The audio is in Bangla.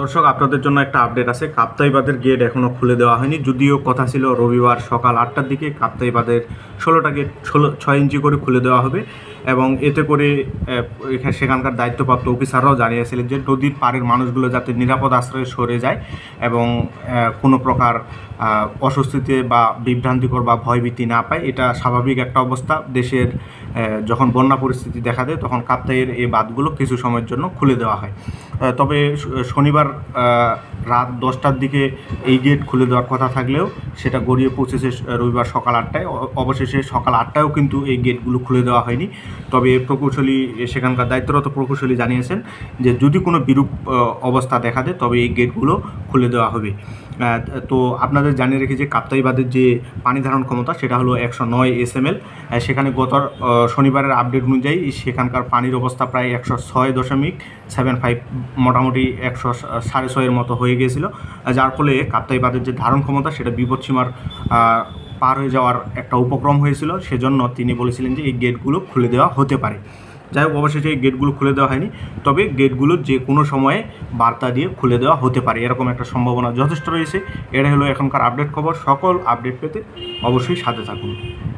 দর্শক, আপনাদের জন্য একটা আপডেট আছে। কাপ্তাই বাঁধের গেট এখনও খুলে দেওয়া হয়নি, যদিও কথা ছিল রবিবার সকাল 8টার দিকে কাপ্তাই বাঁধের 16টা গেট 6 ইঞ্চি করে খুলে দেওয়া হবে। এবং এতে করে সেখানকার দায়িত্বপ্রাপ্ত অফিসাররাও জানিয়েছিলেন যে নদীর পাড়ের মানুষগুলো যাতে নিরাপদ আশ্রয়ে সরে যায় এবং কোনো প্রকার অস্বস্তিতে বা বিভ্রান্তিকর বা ভয়ভীতি না পায়। এটা স্বাভাবিক একটা অবস্থা। দেশের যখন বন্যা পরিস্থিতি দেখা দেয় তখন কাপ্তাইয়ের এই বাঁধগুলো কিছু সময়ের জন্য খুলে দেওয়া হয়। তবে শনিবার রাত 10টার দিকে এই গেট খুলে দেওয়ার কথা থাকলেও সেটা গড়িয়ে পৌঁছেছে রবিবার সকাল 8টায়। অবশেষে সকাল 8টায়ও কিন্তু এই গেটগুলো খুলে দেওয়া হয়নি। তবে প্রকৌশলী, সেখানকার দায়িত্বরত প্রকৌশলী জানিয়েছেন যে যদি কোনো বিরূপ অবস্থা দেখা দেয় তবে এই গেটগুলো খুলে দেওয়া হবে। তো আপনাদের জানিয়ে রেখে যে কাপ্তাই বাঁধের যে পানি ধারণ ক্ষমতা সেটা হলো 109 SML। সেখানে গত শনিবারের আপডেট অনুযায়ী সেখানকার পানির অবস্থা প্রায় 106.75, মোটামুটি 106.5 মতো হয়ে গিয়েছিল, যার ফলে কাপ্তাই বাঁধের যে ধারণ ক্ষমতা সেটা বিপদসীমার পার হয়ে যাওয়ার একটা উপক্রম হয়েছিল। সেজন্য তিনি বলেছিলেন যে এই গেটগুলো খুলে দেওয়া হতে পারে। যাই হোক, অবশেষে এই গেটগুলো খুলে দেওয়া হয়নি, তবে গেটগুলো যে কোনো সময়ে বার্তা দিয়ে খুলে দেওয়া হতে পারে, এরকম একটা সম্ভাবনা যথেষ্ট রয়েছে। এটা হলো এখনকার আপডেট খবর। সকল আপডেট পেতে অবশ্যই সাথে থাকুন।